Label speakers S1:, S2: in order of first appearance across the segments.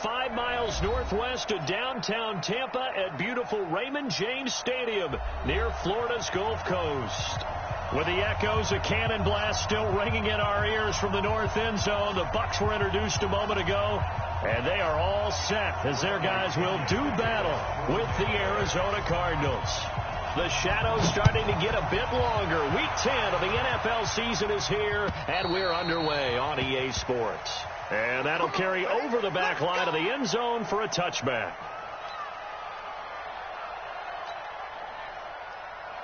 S1: 5 miles northwest of downtown Tampa at beautiful Raymond James Stadium near Florida's Gulf Coast. With the echoes of cannon blast still ringing in our ears from the north end zone, the Bucs were introduced a moment ago, and they are all set as their guys will do battle with the Arizona Cardinals. The shadow's starting to get a bit longer. Week 10 of the NFL season is here, and we're underway on EA Sports. And that'll carry over the back line of the end zone for a touchback.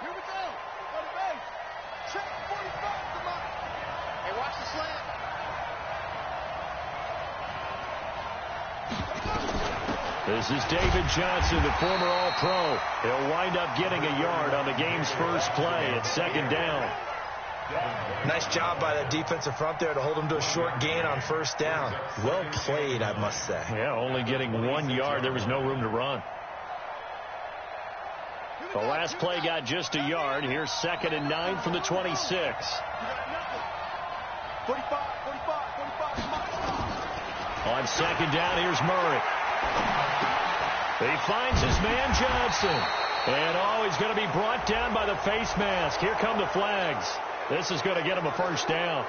S2: Here we go. Go to base. Check 45. Come on. Hey, watch the slant.
S1: This is David Johnson, the former All-Pro. He'll wind up getting a yard on the game's first play at second down.
S3: Nice job by the defensive front there to hold him to a short gain on first down. Well played, I must say.
S1: Yeah, only getting 1 yard. There was no room to run. The last play got just a yard. Here's 2nd and 9 from the 26.
S2: 45.
S1: On second down, here's Murray. He finds his man Johnson. And, he's going to be brought down by the face mask. Here come the flags. This is going to get him a first down.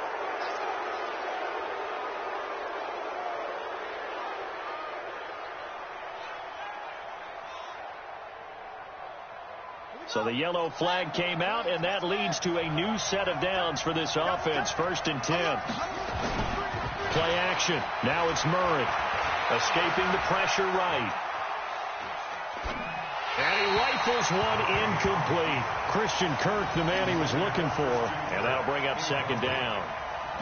S1: So the yellow flag came out, and that leads to a new set of downs for this offense. 1st and 10. Play action. Now it's Murray. Escaping the pressure right. And he rifles one incomplete. Christian Kirk, the man he was looking for. And that'll bring up 2nd down.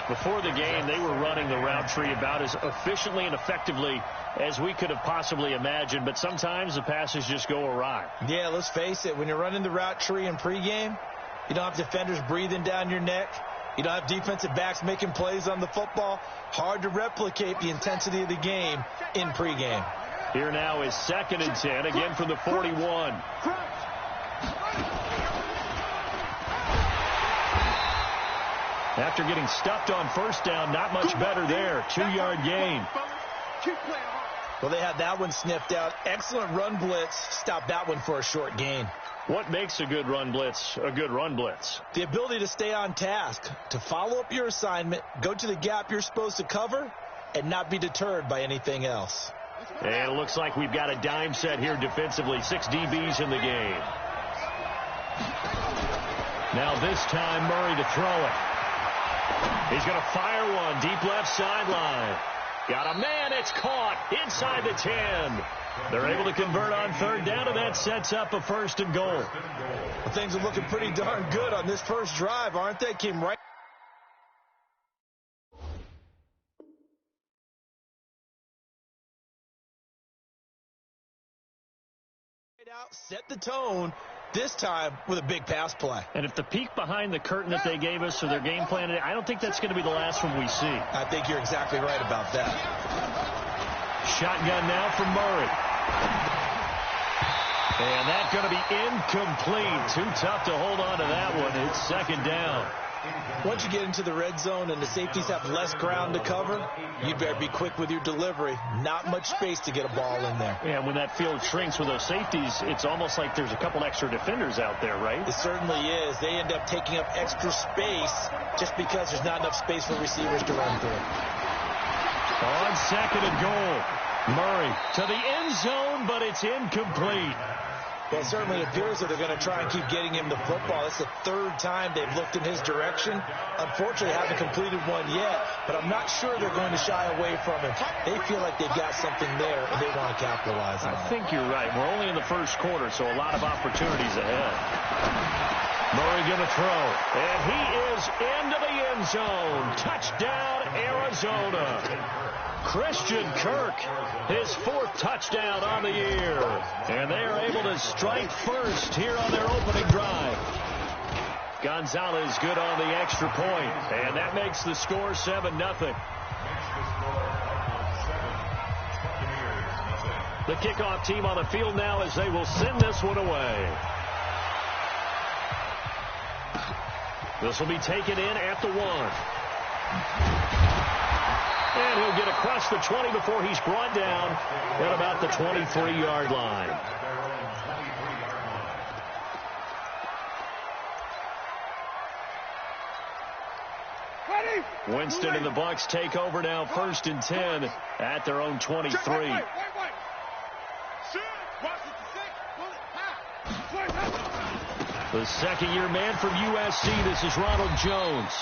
S1: Before the game, they were running the route tree about as efficiently and effectively as we could have possibly imagined. But sometimes the passes just go awry.
S3: Yeah, let's face it. When you're running the route tree in pregame, you don't have defenders breathing down your neck. You don't have defensive backs making plays on the football. Hard to replicate the intensity of the game in pregame.
S1: Here now is 2nd and 10, again from the 41. After getting stuffed on first down, not much better there. 2-yard gain.
S3: Well, they had that one sniffed out. Excellent run blitz. Stopped that one for a short gain.
S1: What makes a good run blitz a good run blitz?
S3: The ability to stay on task, to follow up your assignment, go to the gap you're supposed to cover, and not be deterred by anything else.
S1: And it looks like we've got a dime set here defensively. 6 DBs in the game. Now this time, Murray to throw it. He's going to fire one deep left sideline. Got a man. It's caught inside the 10. They're able to convert on 3rd down, and that sets up a 1st and goal.
S3: Well, things are looking pretty darn good on this first drive, aren't they? Came right out, set the tone, this time with a big pass play.
S1: And if the peek behind the curtain that they gave us for their game plan, I don't think that's going to be the last one we see.
S3: I think you're exactly right about that.
S1: Shotgun now from Murray. And that's going to be incomplete. Too tough to hold on to that one. It's 2nd down.
S3: Once you get into the red zone and the safeties have less ground to cover, you better be quick with your delivery. Not much space to get a ball in there.
S1: Yeah, when that field shrinks with those safeties, it's almost like there's a couple extra defenders out there, right?
S3: It certainly is. They end up taking up extra space just because there's not enough space for receivers to run through.
S1: On 2nd and goal. Murray to the end zone, but it's incomplete.
S3: Well, it certainly appears that they're going to try and keep getting him the football. It's the 3rd time they've looked in his direction. Unfortunately, haven't completed one yet, but I'm not sure they're going to shy away from him. They feel like they've got something there, and they want to capitalize on it.
S1: I think you're right. We're only in the first quarter, so a lot of opportunities ahead. Murray going to throw, and he is into the end zone. Touchdown, Arizona. Christian Kirk, his 4th touchdown on the year. And they are able to strike first here on their opening drive. Gonzalez good on the extra point, and that makes the score 7-0. The kickoff team on the field now as they will send this one away. This will be taken in at the 1. And he'll get across the 20 before he's brought down at about the 23-yard line. Winston and the Bucs take over now, 1st and 10 at their own 23. The second-year man from USC, this is Ronald Jones.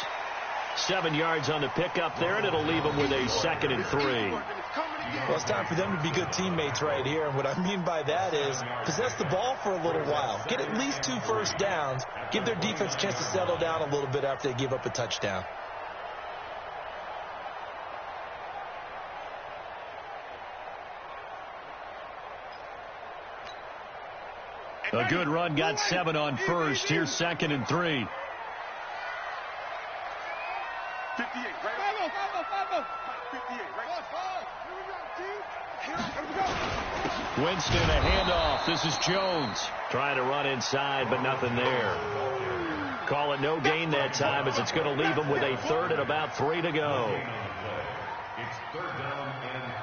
S1: 7 yards on the pickup there, and it'll leave him with a 2nd and 3.
S3: Well, it's time for them to be good teammates right here, and what I mean by that is possess the ball for a little while. Get at least 2 first downs. Give their defense a chance to settle down a little bit after they give up a touchdown.
S1: A good run, got 7 on first. Here's 2nd and 3.
S2: 58, right? 58, right?
S1: Winston, a handoff. This is Jones trying to run inside, but nothing there. Call it no gain that time, as it's going to leave him with a 3rd and about 3 to go.
S4: It's 3rd down and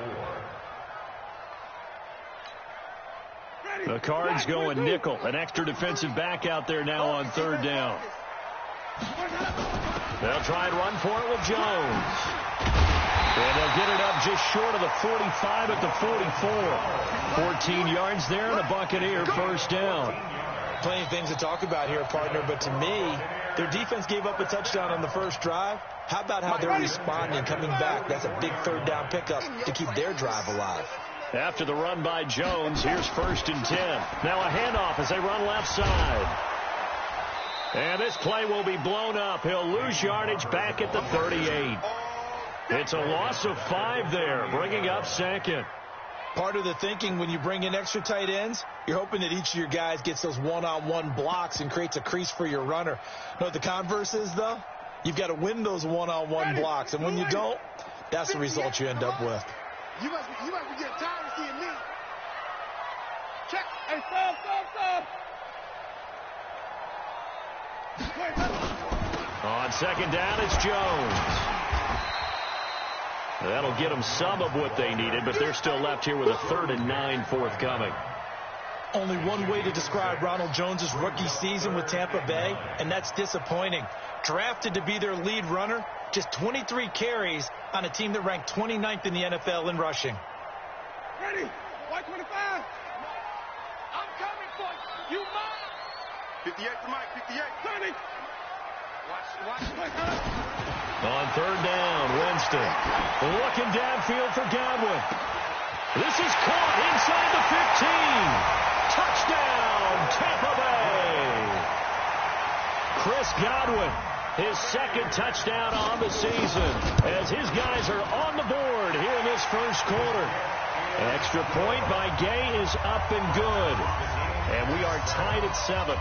S4: 4.
S1: The Cards going nickel. An extra defensive back out there now on 3rd down. They'll try and run for it with Jones. And they'll get it up just short of the 45 at the 44. 14 yards there, and a Buccaneer 1st down.
S3: Plenty of things to talk about here, partner, but to me, their defense gave up a touchdown on the first drive. How about how they're responding, coming back? That's a big 3rd down pickup to keep their drive alive.
S1: After the run by Jones, here's 1st and 10. Now a handoff as they run left side. And this play will be blown up. He'll lose yardage back at the 38. It's a loss of 5 there, bringing up 2nd.
S3: Part of the thinking when you bring in extra tight ends, you're hoping that each of your guys gets those one-on-one blocks and creates a crease for your runner. You know what the converse is, though? You've got to win those one-on-one blocks, and when you don't, that's the result you end up with.
S2: You must be getting tired of seeing me. Check. Hey, stop.
S1: On 2nd down, it's Jones. That'll get them some of what they needed, but they're still left here with a 3rd and 9 forthcoming.
S3: Only one way to describe Ronald Jones' rookie season with Tampa Bay, and that's disappointing. Drafted to be their lead runner, just 23 carries on a team that ranked 29th in the NFL in rushing.
S2: Ready? 125. I'm coming for you. You mine. 58 to Mike. 58. 30. Watch.
S1: On 3rd down, Winston looking downfield for Godwin. This is caught inside the 15. Touchdown, Tampa Bay. Chris Godwin, his 2nd touchdown on the season, as his guys are on the board here in this 1st quarter. An extra point by Gay is up and good. And we are tied at 7.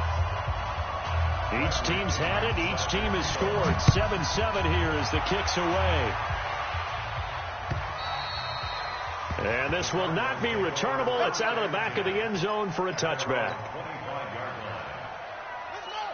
S1: Each team's had it. Each team has scored. 7-7 here as the kick's away. And this will not be returnable. It's out of the back of the end zone for a touchback.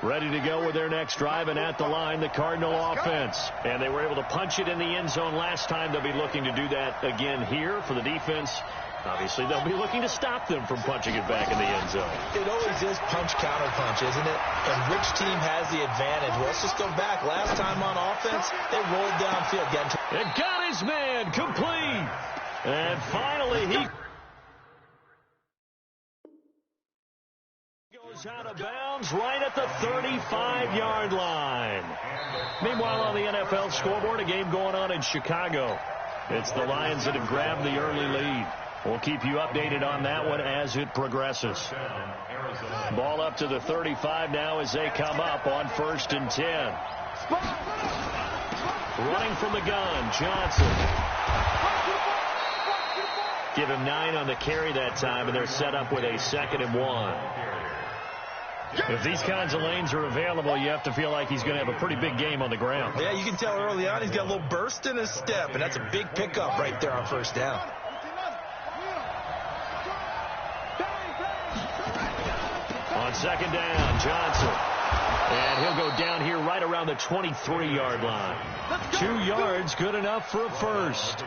S1: Ready to go with their next drive, and at the line, the Cardinal offense. And they were able to punch it in the end zone last time. They'll be looking to do that again here for the defense. Obviously, they'll be looking to stop them from punching it back in the end zone.
S3: It always is punch-counter-punch, isn't it? And which team has the advantage? Well, let's just go back. Last time on offense, they rolled downfield.
S1: And got his man complete. And finally, he goes out of bounds right at the 35-yard line. Meanwhile, on the NFL scoreboard, a game going on in Chicago. It's the Lions that have grabbed the early lead. We'll keep you updated on that one as it progresses. Ball up to the 35 now as they come up on 1st and 10. Running from the gun, Johnson. Give him 9 on the carry that time, and they're set up with a 2nd and 1. If these kinds of lanes are available, you have to feel like he's going to have a pretty big game on the ground.
S3: Yeah, you can tell early on he's got a little burst in his step, and that's a big pickup right there on 1st down.
S1: On 2nd down, Johnson. And he'll go down here right around the 23-yard line. 2 yards, good enough for a first.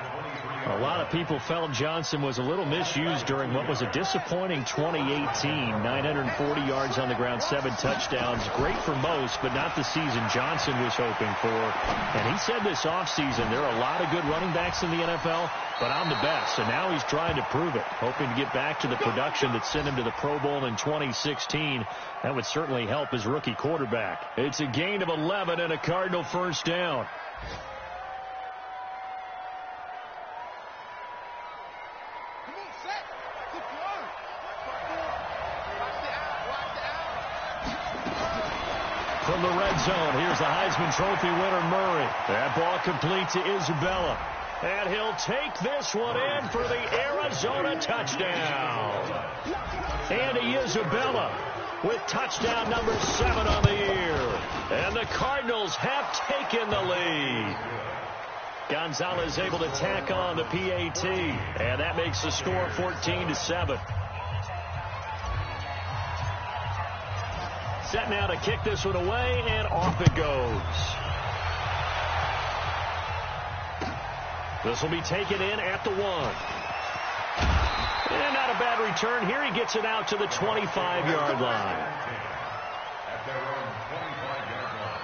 S1: A lot of people felt Johnson was a little misused during what was a disappointing 2018. 940 yards on the ground, 7 touchdowns. Great for most, but not the season Johnson was hoping for. And he said this offseason, there are a lot of good running backs in the NFL, but I'm the best. And now he's trying to prove it, hoping to get back to the production that sent him to the Pro Bowl in 2016. That would certainly help his rookie quarterback. It's a gain of 11 and a Cardinal first down. From the red zone, here's the Heisman Trophy winner, Murray. That ball complete to Isabella. And he'll take this one in for the Arizona touchdown. Andy Isabella with touchdown number 7 on the year. And the Cardinals have taken the lead. Gonzalez able to tack on the PAT. And that makes the score 14-7. Set now to kick this one away, and off it goes. This will be taken in at the 1. And not a bad return here. He gets it out to the 25-yard line.
S4: At their own 25-yard line.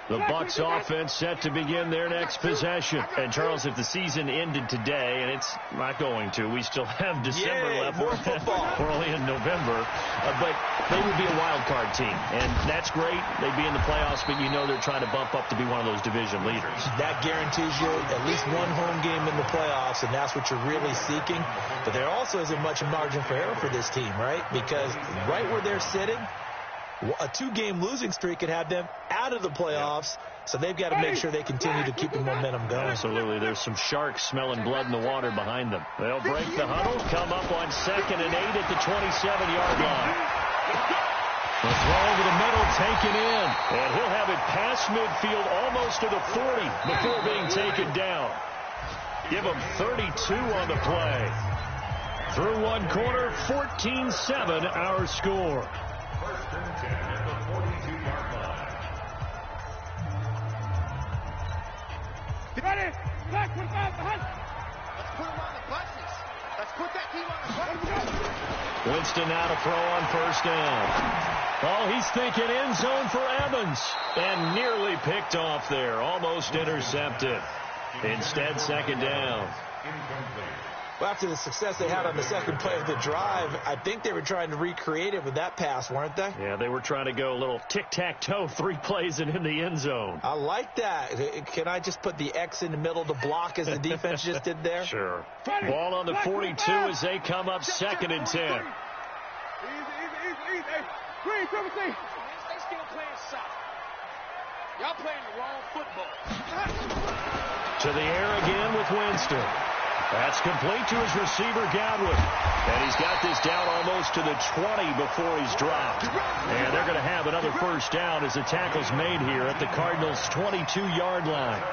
S1: The Bucs offense set to begin their next possession. And, Charles, if the season ended today, and it's not going to, we still have December left.
S3: More football.
S1: We're only in November. But they would be a wild card team. And that's great. They'd be in the playoffs, but you know they're trying to bump up to be one of those division leaders.
S3: That guarantees you at least one home game in the playoffs, and that's what you're really seeking. But there also isn't much margin for error for this team, right? Because right where they're sitting, a 2-game losing streak could have them out of the playoffs, so they've got to make sure they continue to keep the momentum going.
S1: Absolutely. There's some sharks smelling blood in the water behind them. They'll break the huddle, come up on 2nd and 8 at the 27-yard line. The throw over the middle, taken in, and he'll have it past midfield almost to the 40 before being taken down. Give him 32 on the play. Through one quarter, 14-7 our score.
S4: First and 10 at the 42-yard line.
S2: Ready? Back with behind. Let's put him on the buses. Let's put that team on the buses.
S1: Winston now to throw on first down. Oh, he's thinking end zone for Evans. And nearly picked off there. Almost intercepted. Instead, second down.
S4: Incomplete.
S3: Well, after the success they had on the second play of the drive, I think they were trying to recreate it with that pass, weren't they?
S1: Yeah, they were trying to go a little tic-tac-toe, 3 plays and in the end zone.
S3: I like that. Can I just put the X in the middle to block as the defense just did there?
S1: Sure. Ball on the 42 as they come up 2nd and 10.
S2: Easy. Green, come see. They still playing soft. Y'all playing the wrong football.
S1: To the air again with Winston. That's complete to his receiver, Godwin. And he's got this down almost to the 20 before he's dropped. And they're going to have another first down as the tackle's made here at the Cardinals' 22-yard line.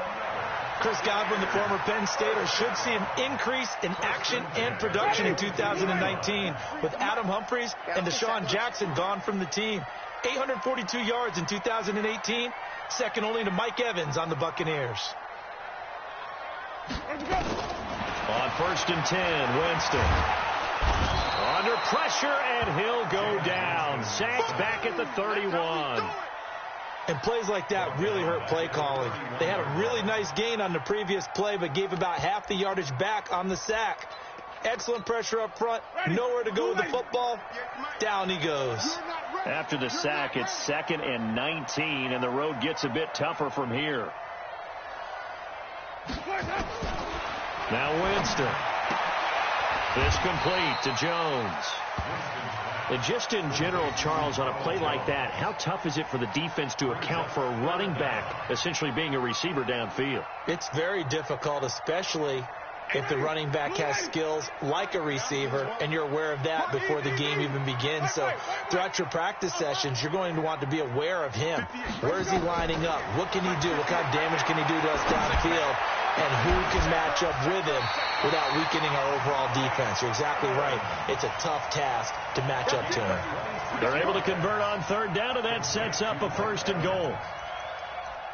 S3: Chris Godwin, the former Penn Stater, should see an increase in action and production in 2019 with Adam Humphries and Deshaun Jackson gone from the team. 842 yards in 2018, second only to Mike Evans on the Buccaneers.
S1: On 1st and 10, Winston. Under pressure, and he'll go down. Sacked back at the 31.
S3: And plays like that really hurt play calling. They had a really nice gain on the previous play, but gave about half the yardage back on the sack. Excellent pressure up front. Nowhere to go with the football. Down he goes.
S1: After the sack, it's 2nd and 19, and the road gets a bit tougher from here. Now Winston. This complete to Jones. And just in general, Charles, on a play like that, how tough is it for the defense to account for a running back essentially being a receiver downfield?
S3: It's very difficult, especially if the running back has skills like a receiver, and you're aware of that before the game even begins. So throughout your practice sessions, you're going to want to be aware of him. Where is he lining up? What can he do? What kind of damage can he do to us downfield? And who can match up with him without weakening our overall defense? You're exactly right. It's a tough task to match up to him.
S1: They're able to convert on third down, and that sets up a 1st and goal.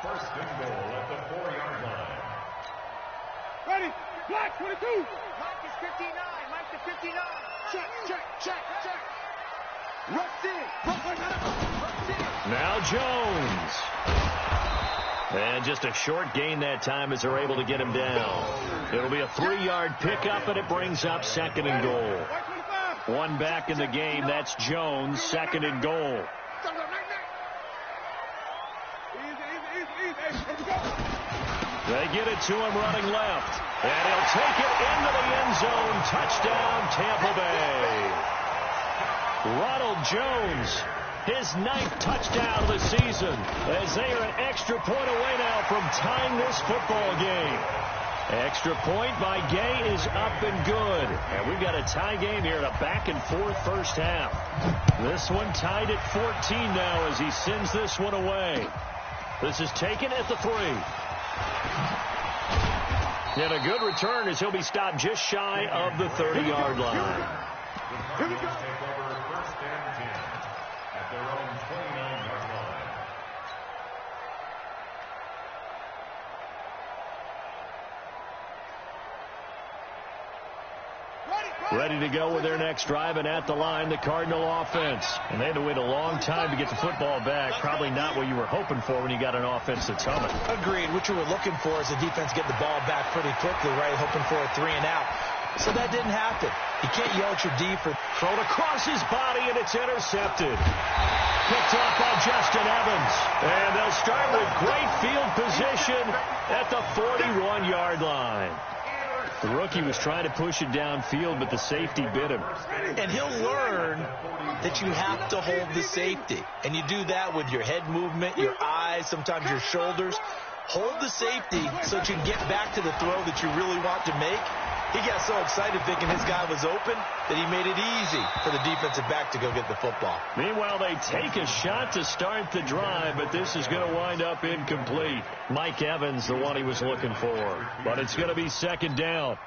S4: 1st and goal at the 4-yard line.
S2: Ready? Black 22.
S5: Mike is 59. Mike to 59.
S2: Check, check, check, check. Rush in. Rush in.
S1: Now Jones. And just a short gain that time as they're able to get him down. It'll be a 3-yard pickup, and it brings up 2nd and goal. One back in the game. That's Jones, 2nd and goal. They get it to him running left. And he'll take it into the end zone. Touchdown, Tampa Bay. Ronald Jones, his 9th touchdown of the season, as they are an extra point away now from tying this football game. Extra point by Gay is up and good. And we've got a tie game here in a back-and-forth first half. This one tied at 14 now as he sends this one away. This is taken at the 3. And a good return as he'll be stopped just shy of the 30-yard line.
S2: Here we go.
S4: Take over 1st and 10 at their own 29-yard line.
S1: Ready to go with their next drive, and at the line, the Cardinal offense. And they had to wait a long time to get the football back. Probably not what you were hoping for when you got an offense that's humming.
S3: Agreed. What you were looking for is the defense get the ball back pretty quickly, right? Hoping for a 3 and out. So that didn't happen. You can't yell at your D for
S1: thrown across his body, and it's intercepted. Picked off by Justin Evans. And they'll start with great field position at the 41-yard line. The rookie was trying to push it downfield, but the safety bit him.
S3: And he'll learn that you have to hold the safety. And you do that with your head movement, your eyes, sometimes your shoulders. Hold the safety so that you can get back to the throw that you really want to make. He got so excited thinking his guy was open that he made it easy for the defensive back to go get the football.
S1: Meanwhile, they take a shot to start the drive, but this is going to wind up incomplete. Mike Evans, the one he was looking for. But it's going to be 2nd down.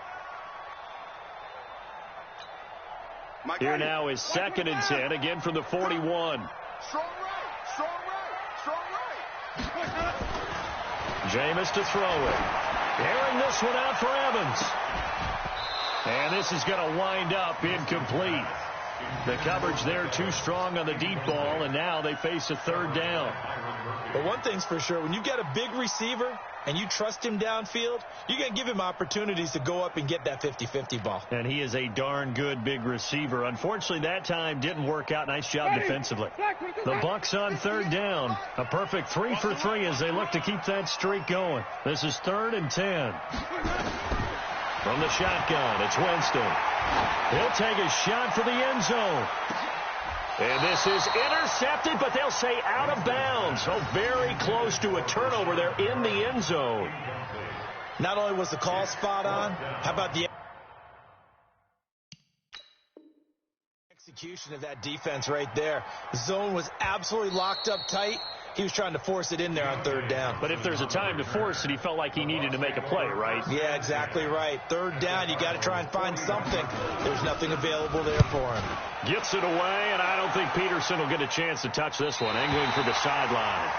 S1: Here now is 2nd and 10, again from the 41.
S2: Strong right, strong right, strong right.
S1: Jameis to throw it. Airing this one out for Evans. And this is going to wind up incomplete. The coverage there too strong on the deep ball, and now they face a 3rd down.
S3: But one thing's for sure, when you got a big receiver and you trust him downfield, you're going to give him opportunities to go up and get that 50-50 ball.
S1: And he is a darn good big receiver. Unfortunately, that time didn't work out. Nice job defensively. The Bucs on 3rd down. A perfect 3 for 3 as they look to keep that streak going. This is 3rd and 10. From the shotgun, it's Winston. He'll take a shot for the end zone. And this is intercepted, but they'll say out of bounds. So very close to a turnover there in the end zone.
S3: Not only was the call spot on, how about the execution of that defense right there? The zone was absolutely locked up tight. He was trying to force it in there on 3rd down.
S1: But if there's a time to force it, he felt like he needed to make a play, right?
S3: Yeah, exactly right. 3rd down, you got to try and find something. There's nothing available there for him.
S1: Gets it away, and I don't think Peterson will get a chance to touch this one. Angling for the sideline.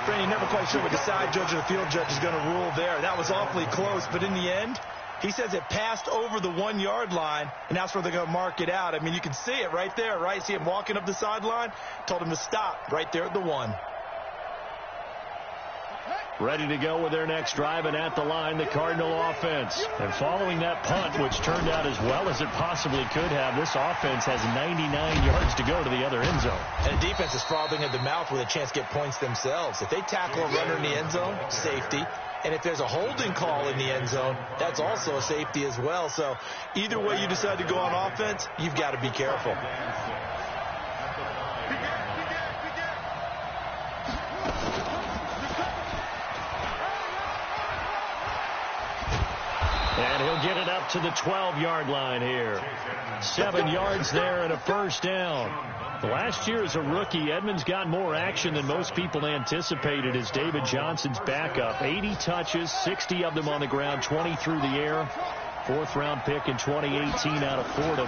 S3: You're never quite sure what the side judge or the field judge is going to rule there. That was awfully close, but in the end, he says it passed over the 1-yard line, and that's where they're going to mark it out. I mean, you can see it right there, right? See him walking up the sideline? Told him to stop right there at the 1.
S1: Ready to go with their next drive, and at the line, the Cardinal offense. And following that punt, which turned out as well as it possibly could have, this offense has 99 yards to go to the other end zone.
S3: And the defense is frothing at the mouth with a chance to get points themselves. If they tackle a runner in the end zone, safety. And if there's a holding call in the end zone, that's also a safety as well. So either way you decide to go on offense, you've got to be careful.
S1: And And he'll get it up to the 12-yard line here. 7 yards there and a first down. Last year as a rookie, Edmonds got more action than most people anticipated as David Johnson's backup. 80 touches, 60 of them on the ground, 20 through the air. 4th-round pick in 2018 out of Fordham,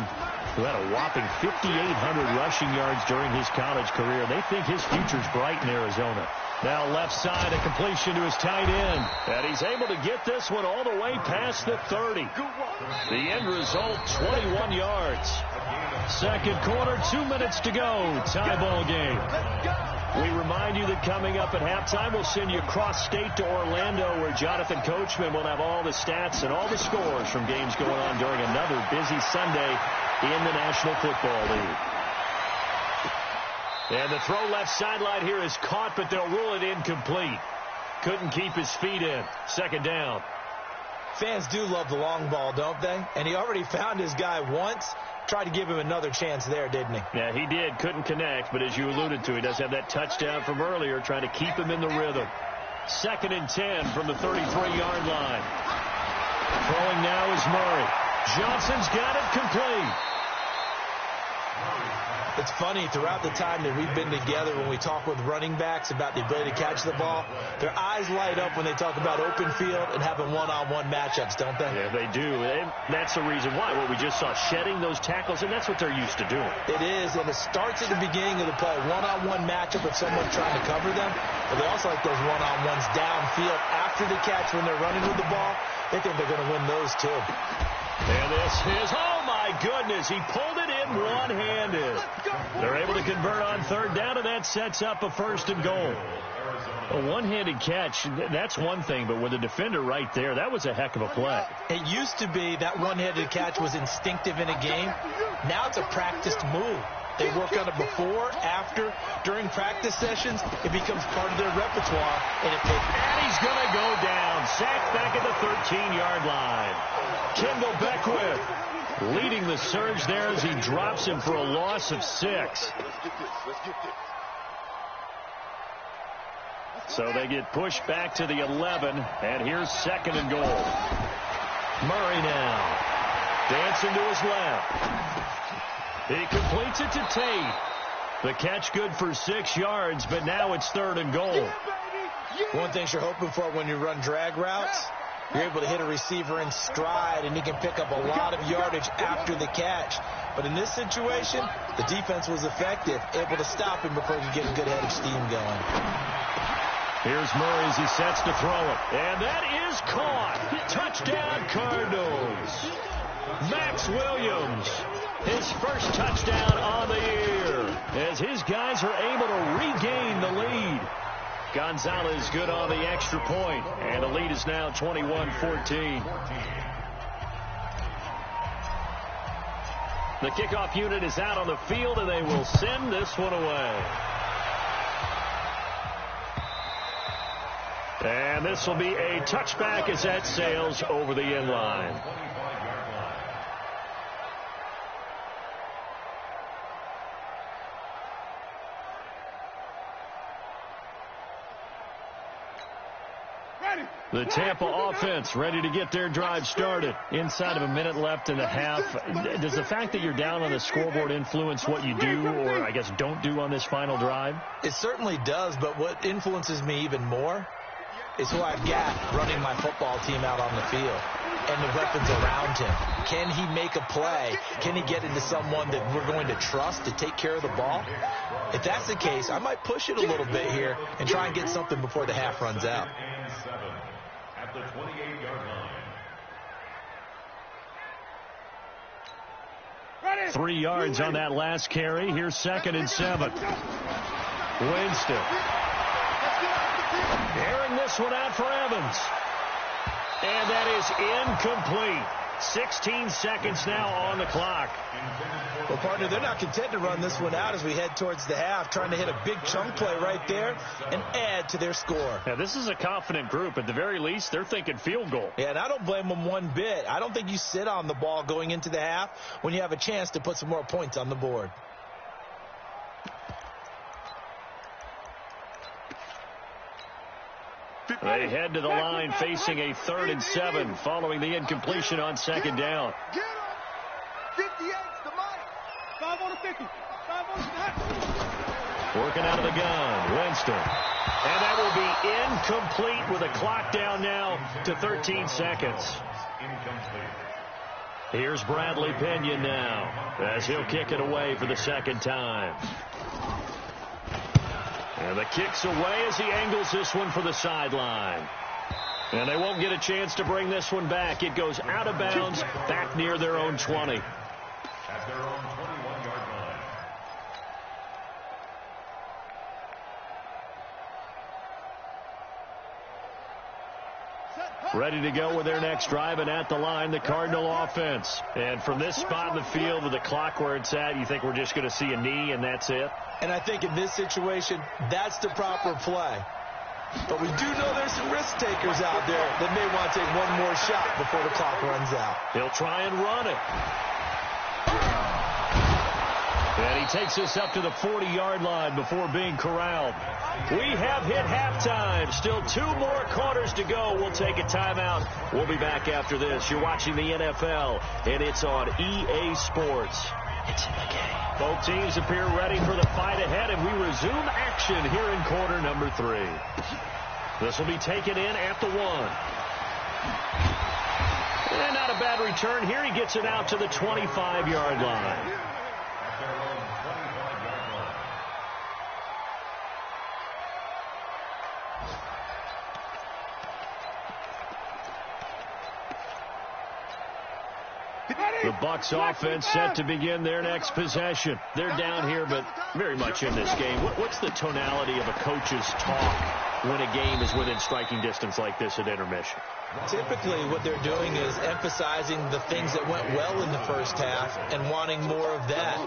S1: who had a whopping 5,800 rushing yards during his college career. They think his future's bright in Arizona. Now left side, a completion to his tight end. And he's able to get this one all the way past the 30. The end result, 21 yards. Second quarter, 2 minutes to go. Tie ball game. We remind you that coming up at halftime, we'll send you cross-state to Orlando, where Jonathan Coachman will have all the stats and all the scores from games going on during another busy Sunday in the National Football League. And the throw left sideline here is caught, but they'll rule it incomplete. Couldn't keep his feet in. Second down.
S3: Fans do love the long ball, don't they? And he already found his guy once. Tried to give him another chance there, didn't he?
S1: Yeah, he did. Couldn't connect, but as you alluded to, he does have that touchdown from earlier, trying to keep him in the rhythm. 2nd and 10 from the 33-yard line. Throwing now is Murray. Johnson's got it complete.
S3: It's funny, throughout the time that we've been together, when we talk with running backs about the ability to catch the ball, their eyes light up when they talk about open field and having one-on-one matchups, don't they?
S1: Yeah, they do. And that's the reason why. What we just saw, shedding those tackles, and that's what they're used to doing.
S3: It is, and it starts at the beginning of the play. One-on-one matchup with someone trying to cover them, but they also like those one-on-ones downfield after the catch when they're running with the ball. They think they're going to win those, too.
S1: And this is, oh my goodness, he pulled it in one-handed. They're able to convert on 3rd down, and that sets up a 1st and goal. A one-handed catch, that's one thing, but with a defender right there, that was a heck of a play.
S3: It used to be that one-handed catch was instinctive in a game. Now it's a practiced move. They work on it before, after, during practice sessions. It becomes part of their repertoire, and it pays.
S1: And he's going to go down. Sacked back at the 13-yard line. Kendall Beckwith leading the surge there as he drops him for a loss of 6. So they get pushed back to the 11, and here's 2nd and goal. Murray now. Dancing to his left. He completes it to Tate. The catch good for 6 yards, but now it's 3rd and goal.
S3: One thing you're hoping for when you run drag routes, you're able to hit a receiver in stride, and he can pick up a lot of yardage after the catch. But in this situation, the defense was effective, able to stop him before he could get a good head of steam going.
S1: Here's Murray as he sets to throw it. And that is caught. Touchdown, Cardinals. Max Williams, his first touchdown on the year, as his guys are able to regain the lead. Gonzalez good on the extra point, and the lead is now 21-14. The kickoff unit is out on the field, and they will send this one away. And this will be a touchback as that sails over the end line. The Tampa offense ready to get their drive started. Inside of a minute left in the half. Does the fact that you're down on the scoreboard influence what you do, or I guess don't do on this final drive?
S3: It certainly does, but what influences me even more is who I've got running my football team out on the field and the weapons around him. Can he make a play? Can he get into someone that we're going to trust to take care of the ball? If that's the case, I might push it a little bit here and try and get something before the half runs out.
S4: At the 28-yard line.
S1: 3 yards on that last carry. Here's 2nd and 7. Winston. Airing this one out for Evans. And that is incomplete. 16 seconds now on the clock.
S3: Well, partner, they're not content to run this one out as we head towards the half, trying to hit a big chunk play right there and add to their score.
S1: Now, this is a confident group. At the very least, they're thinking field goal.
S3: Yeah, and I don't blame them one bit. I don't think you sit on the ball going into the half when you have a chance to put some more points on the board.
S1: They head to the line facing a 3rd and 7 following the incompletion on 2nd down.
S5: Get him. 58's the money.
S2: 5 on the 50. 5 on the 50.
S1: Working out of the gun, Winston. And that will be incomplete with a clock down now to 13 seconds. Here's Bradley Pinion now as he'll kick it away for the 2nd time. And the kick's away as he angles this one for the sideline. And they won't get a chance to bring this one back. It goes out of bounds back near their own 20.
S4: At their own 21-yard line.
S1: Ready to go with their next drive, and at the line, the Cardinal offense. And from this spot in the field with the clock where it's at, you think we're just going to see a knee and that's it?
S3: And I think in this situation, that's the proper play. But we do know there's some risk takers out there that may want to take one more shot before the clock runs out.
S1: He'll try and run it. And he takes us up to the 40-yard line before being corralled. We have hit halftime. Still 2 more quarters to go. We'll take a timeout. We'll be back after this. You're watching the NFL, and it's on EA Sports. It's in the game. Both teams appear ready for the fight ahead, and we resume action here in quarter number 3. This will be taken in at the 1. And not a bad return here. He gets it out to the 25-yard line. The Bucs offense set to begin their next possession. They're down here, but very much in this game. What's the tonality of a coach's talk when a game is within striking distance like this at intermission?
S3: Typically, what they're doing is emphasizing the things that went well in the first half and wanting more of that.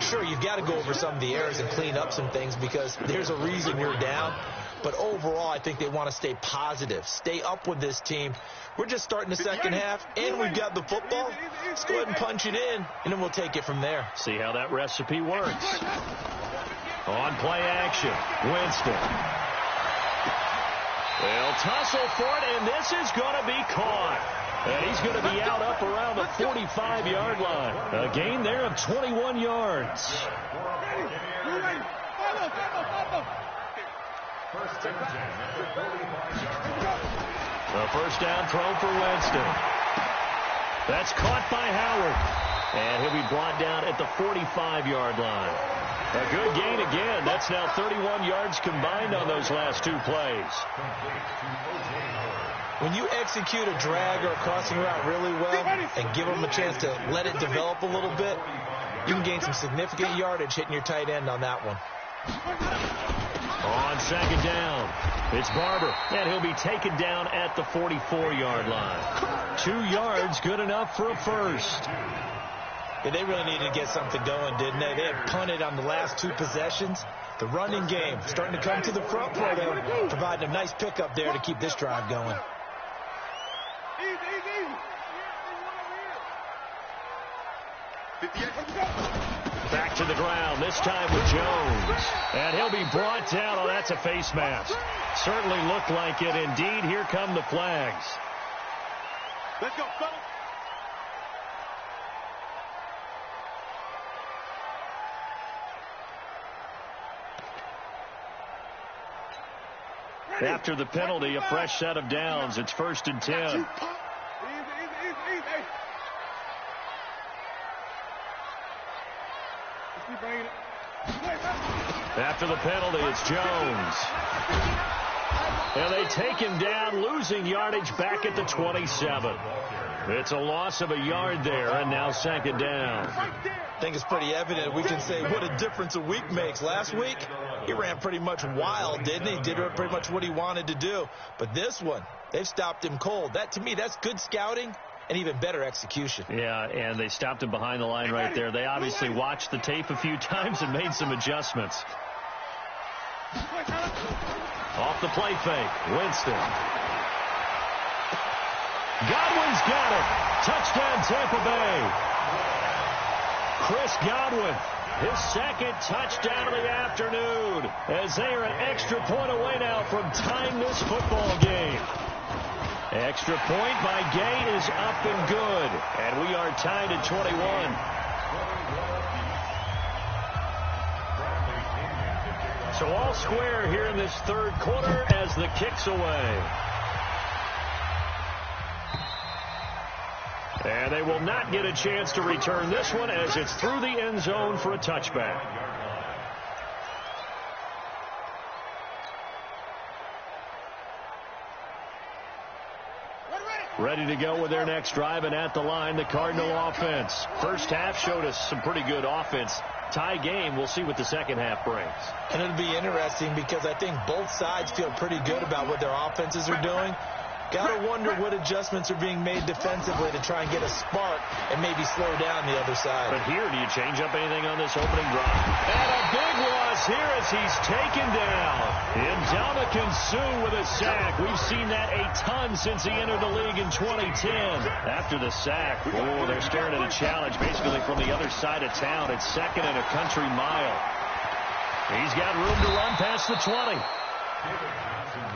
S3: Sure, you've got to go over some of the errors and clean up some things because there's a reason you're down. But overall, I think they want to stay positive, stay up with this team. We're just starting the second half, and we've got the football. Let's go ahead and punch it in, and then we'll take it from there.
S1: See how that recipe works. On play action, Winston. They'll tussle for it, and this is going to be caught. And he's going to be out up around the 45-yard line. A gain there of 21 yards. A first down throw for Winston. That's caught by Howard. And he'll be brought down at the 45-yard line. A good gain again. That's now 31 yards combined on those last 2 plays.
S3: When you execute a drag or a crossing route really well and give them a chance to let it develop a little bit, you can gain some significant yardage hitting your tight end on that one.
S1: On second down, it's Barber, and he'll be taken down at the 44-yard line. 2 yards, good enough for a first.
S3: Yeah, they really needed to get something going, didn't they? They had punted on the last 2 possessions. The running game starting to come to the front for them, providing a nice pickup there to keep this drive going.
S1: Back to the ground, this time with Jones. And he'll be brought down. Oh, that's a face mask. Certainly looked like it. Indeed, here come the flags.
S2: Let's go, fellas.
S1: After the penalty, a fresh set of downs. It's 1st and 10. After the penalty, it's Jones. And they take him down, losing yardage back at the 27. It's a loss of a yard there, and now 2nd down.
S3: I think it's pretty evident. We can say what a difference a week makes. Last week, he ran pretty much wild, didn't he? Did pretty much what he wanted to do. But this one, they've stopped him cold. That, to me, that's good scouting and even better execution.
S1: Yeah, and they stopped him behind the line right there. They obviously watched the tape a few times and made some adjustments. Off the play fake, Winston. Godwin's got it. Touchdown, Tampa Bay. Chris Godwin his second touchdown of the afternoon, as they are an extra point away now from tying this football game. Extra point by Gay is up and good, and we are tied at 21. So all square here in this third quarter as the kick's away. And they will not get a chance to return this one as it's through the end zone for a touchback. Ready to go with their next drive, and at the line, the Cardinal offense. First half showed us some pretty good offense. Tie game. We'll see what the second half brings.
S3: And it'll be interesting because I think both sides feel pretty good about what their offenses are doing. Got to wonder what adjustments are being made defensively to try and get a spark and maybe slow down the other side.
S1: But here, do you change up anything on this opening drive? And a big loss here as he's taken down. Ndamukong Suh with a sack. We've seen that a ton since he entered the league in 2010. After the sack, they're staring at a challenge basically from the other side of town. It's second and a country mile. He's got room to run past the 20.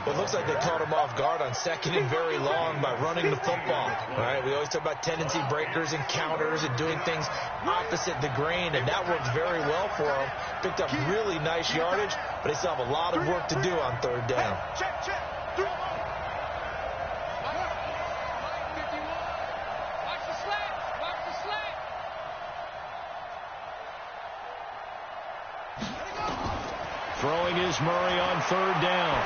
S3: Well, it looks like they caught him off guard on second and very long by running the football. All right, we always talk about tendency breakers and counters and doing things opposite the grain, and that worked very well for him. Picked up really nice yardage, but they still have a lot of work to do on third down.
S1: Throwing is Murray on third down.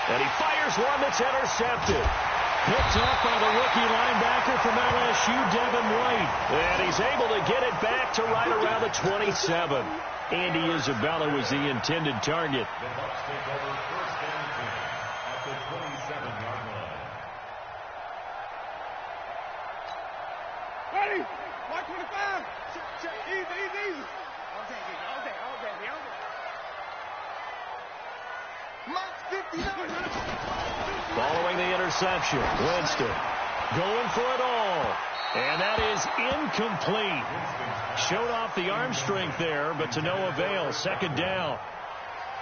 S1: And he fires one that's intercepted. Picked up by the rookie linebacker from LSU, Devin White. And he's able to get it back to right around the 27. Andy Isabella was the intended target.
S4: The Bucs take over first and 10 at the 27-yard line.
S2: Ready? 125. Check. Easy. All day. Mike 59.
S1: Following the interception, Winston going for it all. And that is incomplete. Showed off the arm strength there, but to no avail. Second down.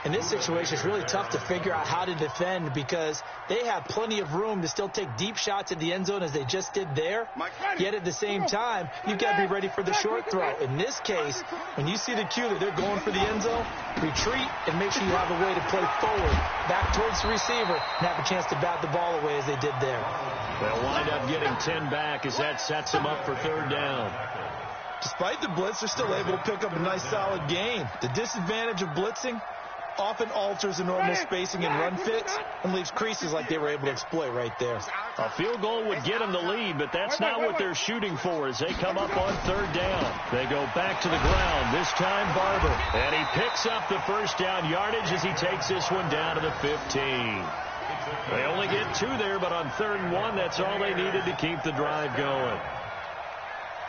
S3: In this situation, it's really tough to figure out how to defend because they have plenty of room to still take deep shots at the end zone as they just did there. Yet at the same time, you've got to be ready for the short throw. In this case, when you see the cue that they're going for the end zone, retreat and make sure you have a way to play forward, back towards the receiver, and have a chance to bat the ball away as they did there.
S1: They'll wind up getting 10 back as that sets them up for third down.
S3: Despite the blitz, they're still able to pick up a nice solid gain. The disadvantage of blitzing often alters the normal spacing and run fits and leaves creases like they were able to exploit right there.
S1: A field goal would get them the lead, but that's not what they're shooting for as they come up on third down. They go back to the ground, this time Barber. And he picks up the first down yardage as he takes this one down to the 15. They only get 2 there, but on 3rd and 1, that's all they needed to keep the drive going.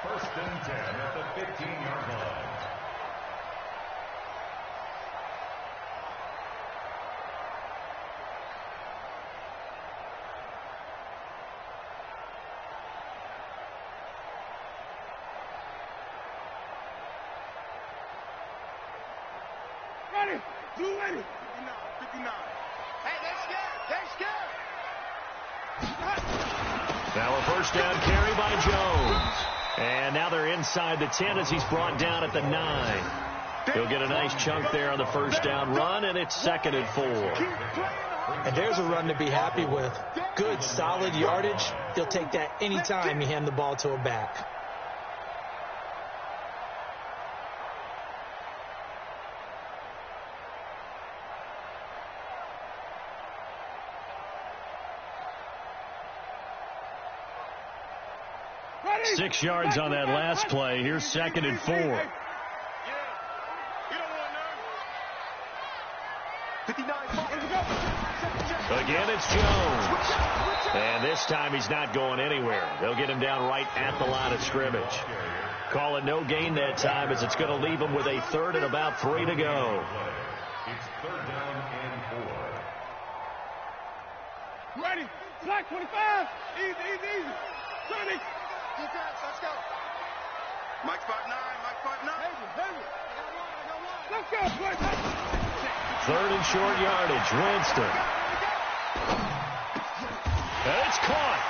S4: First and 10 at the 15-yard line.
S2: Ready? 280. 59. Hey, they're scared.
S1: Now a first down carry by Jones. And now they're inside the 10 as he's brought down at the 9. He'll get a nice chunk there on the first down run, and it's 2nd and 4.
S3: And there's a run to be happy with. Good, solid yardage. They'll take that anytime you hand the ball to a back.
S2: Ready?
S1: 6 yards on that last play. Here's 2nd and 4.
S2: You don't want none.
S1: Again, it's Jones. And this time he's not going anywhere. They'll get him down right at the line of scrimmage. Call it no gain that time as it's going to leave him with a 3rd and about 3 to go.
S4: It's 3rd down and 4.
S2: Ready? Flag 25. Easy. 30. Defense, let's go.
S5: Mike 5'9", Mike 5'9".
S2: Let's go, boys.
S1: Third and short yardage. Winston. And it's caught.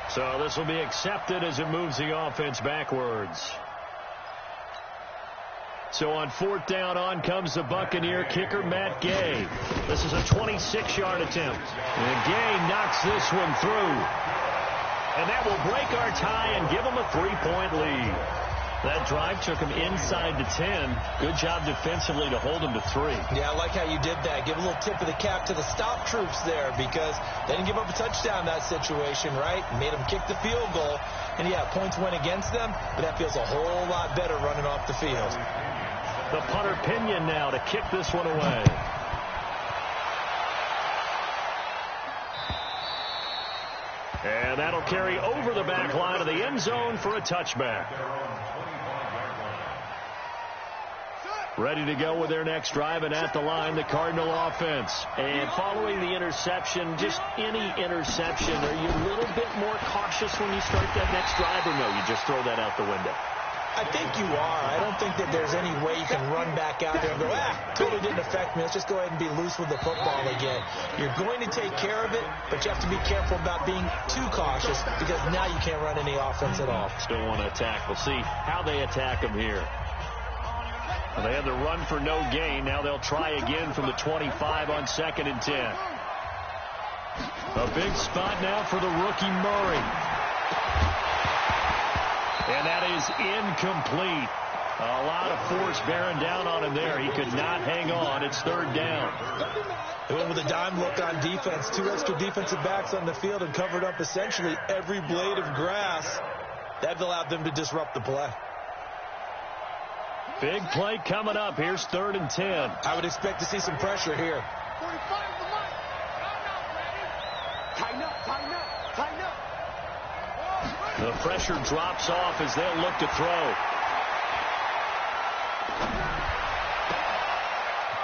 S1: So this will be accepted as it moves the offense backwards. So on fourth down, on comes the Buccaneer kicker, Matt Gay. This is a 26-yard attempt. And Gay knocks this one through. And that will break our tie and give them a 3-point lead. That drive took him inside the 10. Good job defensively to hold him to 3.
S3: Yeah, I like how you did that. Give a little tip of the cap to the stop troops there because they didn't give up a touchdown in that situation, right? Made them kick the field goal. And, yeah, points went against them, but that feels a whole lot better running off the field.
S1: The punter Pinion now to kick this one away. And that'll carry over the back line of the end zone for a touchback. Ready to go with their next drive, and at the line, the Cardinal offense. And following the interception, just any interception, are you a little bit more cautious when you start that next drive, or no, you just throw that out the window?
S3: I think you are. I don't think that there's any way you can run back out there and go, totally didn't affect me. Let's just go ahead and be loose with the football again. You're going to take care of it, but you have to be careful about being too cautious because now you can't run any offense at all.
S1: Still want to attack. We'll see how they attack them here. Well, they had the run for no gain. Now they'll try again from the 25 on 2nd and 10. A big spot now for the rookie Murray. And that is incomplete. A lot of force bearing down on him there. He could not hang on. It's 3rd down.
S3: They went with a dime look on defense. 2 extra defensive backs on the field and covered up essentially every blade of grass. That allowed them to disrupt the play.
S1: Big play coming up. Here's 3rd and 10.
S3: I would expect to see some pressure here.
S2: 45 for Mike. Tighten up, tighten up, tighten up.
S1: The pressure drops off as they'll look to throw.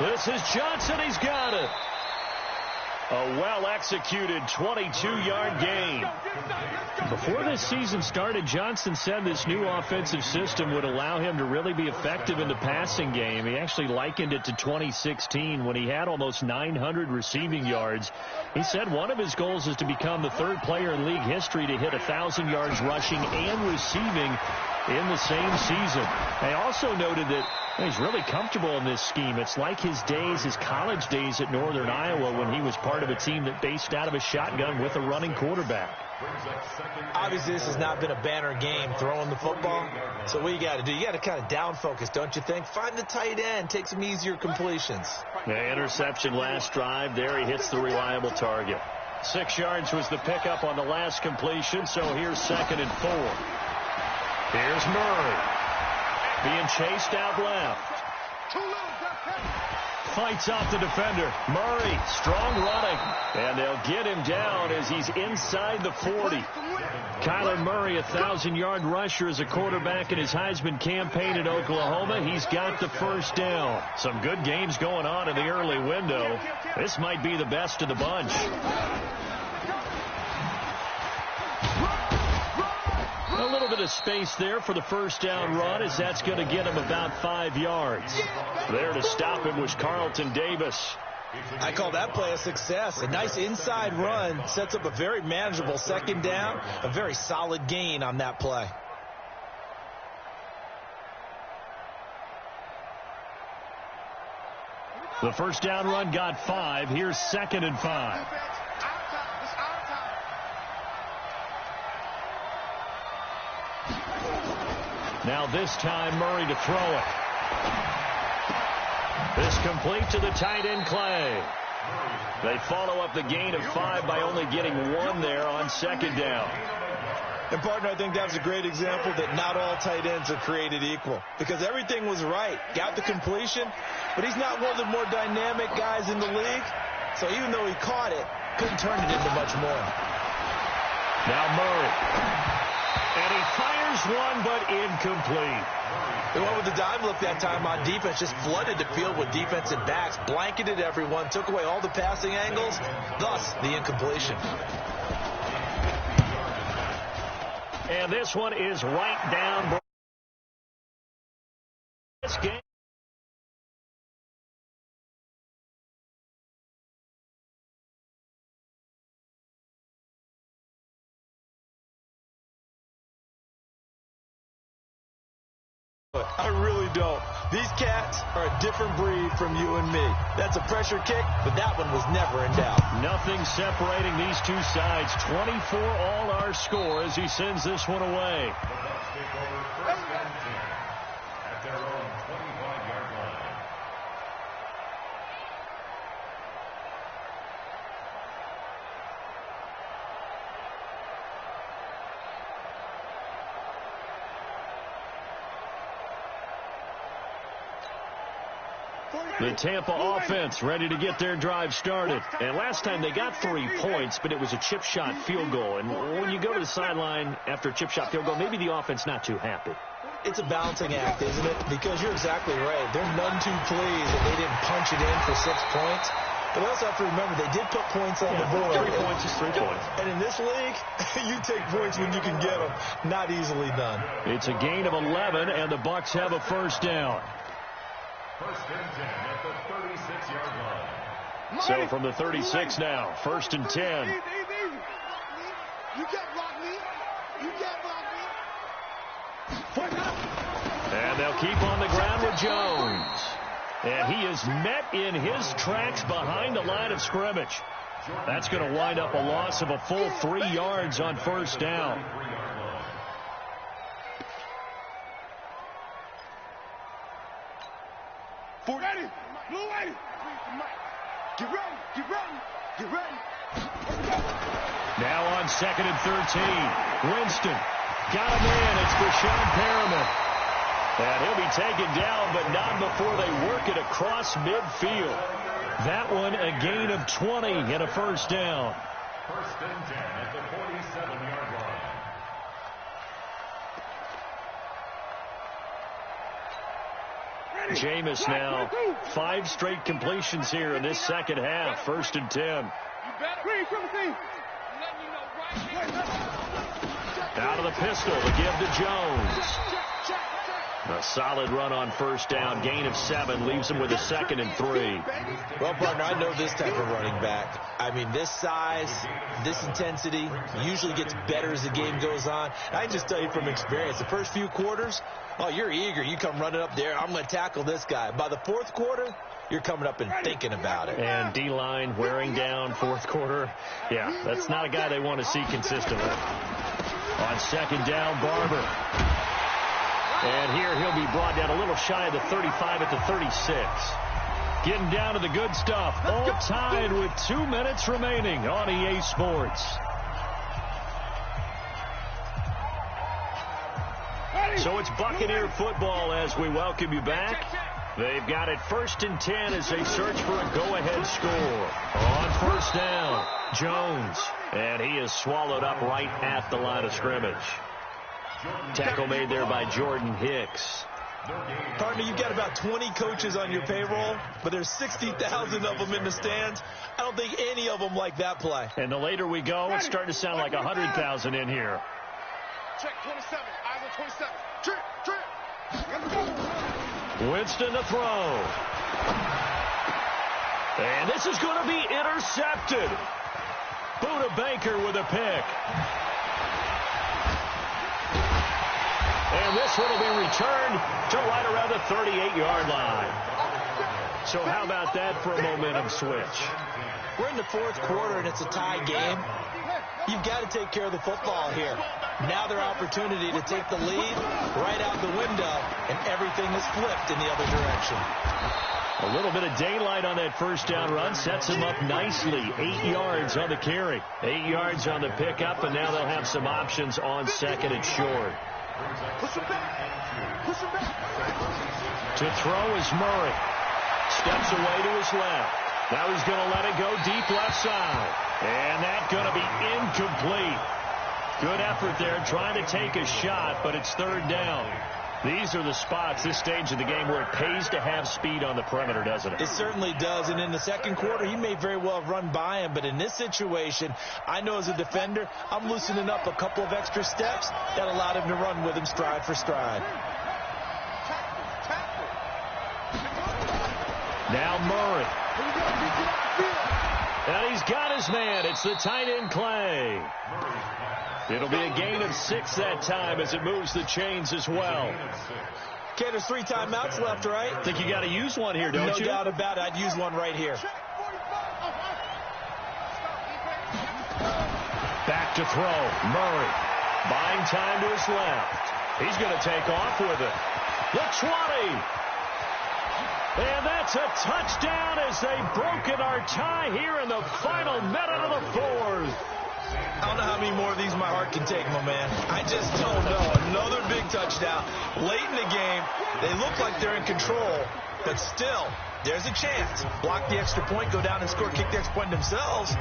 S1: This is Johnson. He's got it. A well-executed 22-yard gain. Before this season started, Johnson said this new offensive system would allow him to really be effective in the passing game. He actually likened it to 2016 when he had almost 900 receiving yards. He said one of his goals is to become the 3rd player in league history to hit 1,000 yards rushing and receiving in the same season. They also noted that he's really comfortable in this scheme. It's like his days, his college days at Northern Iowa when he was part of a team that based out of a shotgun with a running quarterback.
S3: Obviously, this has not been a banner game throwing the football. So what you got to do, you got to kind of down focus, don't you think? Find the tight end, take some easier completions.
S1: The interception last drive. There he hits the reliable target. 6 yards was the pickup on the last completion. So here's 2nd and 4. Here's Murray. Being chased out left. Fights off the defender. Murray, strong running. And they'll get him down as he's inside the 40. Kyler Murray, 1,000-yard rusher as a quarterback in his Heisman campaign at Oklahoma. He's got the 1st down. Some good games going on in the early window. This might be the best of the bunch. A little bit of space there for the 1st down run as that's going to get him about 5 yards. There to stop him was Carlton Davis.
S3: I call that play a success. A nice inside run sets up a very manageable 2nd down. A very solid gain on that play.
S1: The 1st down run got 5. Here's 2nd and 5. Now this time Murray to throw it. This complete to the tight end Clay. They follow up the gain of 5 by only getting 1 there on 2nd down.
S3: And, partner, I think that's a great example that not all tight ends are created equal. Because everything was right. Got the completion, but he's not one of the more dynamic guys in the league. So even though he caught it, couldn't turn it into much more.
S1: Now Murray. And he fires one, but incomplete.
S3: They went with the dive look that time on defense, just flooded the field with defensive backs, blanketed everyone, took away all the passing angles, thus the incompletion.
S1: And this one is right down. This game.
S3: I really don't. These cats are a different breed from you and me. That's a pressure kick, but that one was never in doubt.
S1: Nothing separating these two sides. 24 all our score as he sends this one away.
S4: The Bucs take over first and 10 at their own 25-yard line.
S1: The Tampa offense ready to get their drive started. And last time they got 3 points, but it was a chip shot field goal. And when you go to the sideline after a chip shot field goal, maybe the offense not too happy.
S3: It's a balancing act, isn't it? Because you're exactly right. They're none too pleased that they didn't punch it in for 6 points. But we also have to remember they did put points on the board.
S1: 3 points is 3 points.
S3: And in this league, you take points when you can get them. Not easily done.
S1: It's a gain of 11, and the Bucs have a first down.
S4: First and 10 at the 36-yard line.
S1: So from the 36 now, first and 10.
S5: You can't block me. You can't block me.
S1: And they'll keep on the ground with Jones. And he is met in his tracks behind the line of scrimmage. That's going to wind up a loss of a full 3 yards on first down.
S5: Ready. Blue ready. Get ready. Get ready. Get ready.
S1: Now on second and 13. Winston got him in. It's Brashad Perriman. And he'll be taken down, but not before they work it across midfield. That one a gain of 20 and a first down.
S4: First and 10 at the 47-yard line.
S1: Jameis now 5 straight completions here in this second half. First and 10. Out of the pistol to give to Jones. A solid run on first down. Gain of 7 leaves him with a second and 3.
S3: Well, partner, I know this type of running back. I mean, this size, this intensity usually gets better as the game goes on. I can just tell you from experience, the first few quarters, oh, you're eager. You come running up there. I'm going to tackle this guy. By the fourth quarter, you're coming up and thinking about it.
S1: And D-line wearing down fourth quarter. Yeah, that's not a guy they want to see consistently. On second down, Barber. And here he'll be brought down a little shy of the 35 at the 36. Getting down to the good stuff. All tied with 2 minutes remaining on EA Sports. So it's Buccaneer football as we welcome you back. They've got it first and 10 as they search for a go-ahead score. On first down, Jones. And he is swallowed up right at the line of scrimmage. Tackle made there by Jordan Hicks.
S3: Partner, you've got about 20 coaches on your payroll, but there's 60,000 of them in the stands. I don't think any of them like that play.
S1: And the later we go, it's starting to sound like 100,000 in here.
S5: Check 27. Eyes on 27. Trip.
S1: Winston to throw. And this is going to be intercepted. Buda Baker with a pick. And this one will be returned to right around the 38-yard line. So how about that for a momentum switch?
S3: We're in the fourth quarter, and it's a tie game. You've got to take care of the football here. Now their opportunity to take the lead right out the window, and everything is flipped in the other direction.
S1: A little bit of daylight on that first down run sets him up nicely. 8 yards on the carry. 8 yards on the pickup, and now they'll have some options on second and short.
S5: Push him back. Push him back.
S1: To throw is Murray. Steps away to his left. Now he's going to let it go deep left side. And that's going to be incomplete. Good effort there trying to take a shot, but it's third down. These are the spots, this stage of the game, where it pays to have speed on the perimeter, doesn't it?
S3: It certainly does. And in the second quarter, he may very well have run by him. But in this situation, I know as a defender, I'm loosening up a couple of extra steps that allowed him to run with him stride for stride.
S1: Now Murray. And he's got his man. It's the tight end, Clay. It'll be a gain of 6 that time as it moves the chains as well.
S3: Okay, there's 3 timeouts left, right?
S1: I think you got to use one here, don't you?
S3: No doubt about it. I'd use one right here.
S1: Back to throw. Murray buying time to his left. He's going to take off with it. The 20. And that's a touchdown as they've broken our tie here in the final minute of the fourth.
S3: I don't know how many more of these my heart can take, my man. I just don't know. Another big touchdown. Late in the game, they look like they're in control, but still, there's a chance. Block the extra point, go down and score, kick the extra point themselves.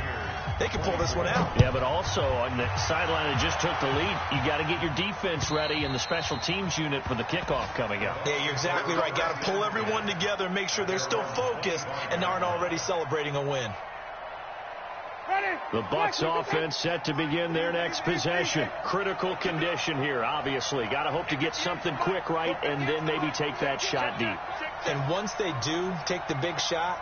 S3: They can pull this one out.
S1: Yeah, but also on the sideline that just took the lead, you got to get your defense ready and the special teams unit for the kickoff coming up.
S3: Yeah, you're exactly right. Got to pull everyone together and make sure they're still focused and aren't already celebrating a win.
S1: The Bucs offense set to begin their next possession. Critical condition here, obviously. Got to hope to get something quick right and then maybe take that shot deep.
S3: And once they do take the big shot,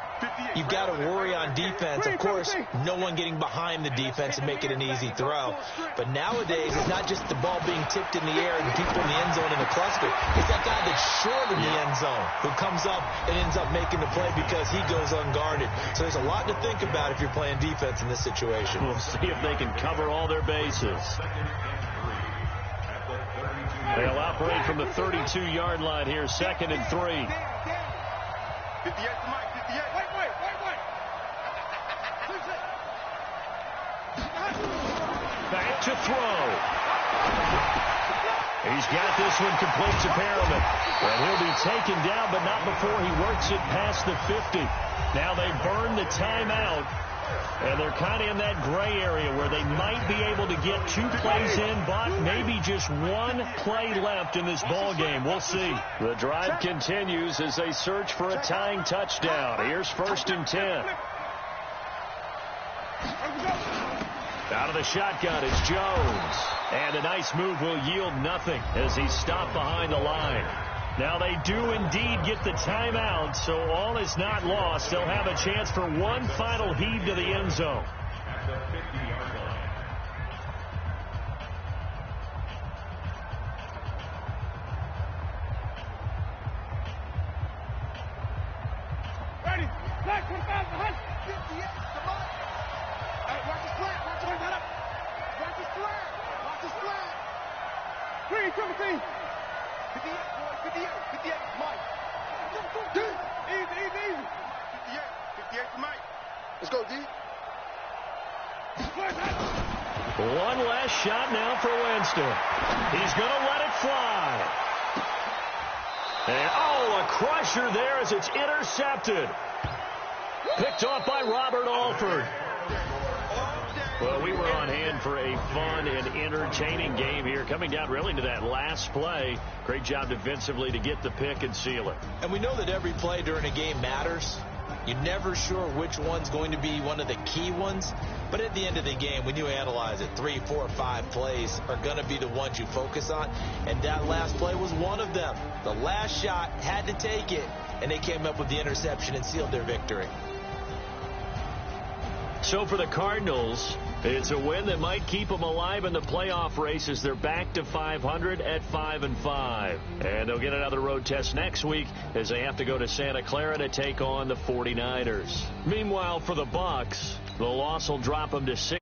S3: you've got to worry on defense. Of course, no one getting behind the defense and make it an easy throw. But nowadays, it's not just the ball being tipped in the air and the people in the end zone in a cluster. It's that guy that's short in the end zone who comes up and ends up making the play because he goes unguarded. So there's a lot to think about if you're playing defense in this situation.
S1: We'll see if they can cover all their bases. They'll operate from the 32-yard line here, 2nd and 3.
S5: 58 to Mike, 58. Wait.
S1: Back to throw. He's got this one complete to Perriman. And he'll be taken down, but not before he works it past the 50. Now they burn the timeout. And they're kind of in that gray area where they might be able to get 2 plays in, but maybe just 1 play left in this ball game. We'll see. The drive continues as they search for a tying touchdown. Here's 1st and 10. Out of the shotgun is Jones. And a nice move will yield nothing as he's stopped behind the line. Now they do indeed get the timeout, so all is not lost. They'll have a chance for one final heave to the end zone.
S4: At the 50-yard line.
S2: Ready. Flag 25 behind. 58. Come on. Hey, watch this flag. Watch this flag. Watch this flag. Watch this flag. Green, triple team. 58, boy. 58. Mike. Easy. 58 to Mike. Let's go, D.
S1: One last shot now for Winston. He's going to let it fly. And, a crusher there as it's intercepted. Picked off by Robert Alford. Well, we were on hand for a fun and entertaining game here. Coming down really to that last play. Great job defensively to get the pick and seal it.
S3: And we know that every play during a game matters. You're never sure which one's going to be one of the key ones. But at the end of the game, when you analyze it, 3, 4, 5 plays are going to be the ones you focus on. And that last play was one of them. The last shot had to take it. And they came up with the interception and sealed their victory.
S1: So for the Cardinals, it's a win that might keep them alive in the playoff race as they're back to 500 at 5-5. And they'll get another road test next week as they have to go to Santa Clara to take on the 49ers. Meanwhile, for the Bucs, the loss will drop them to 6.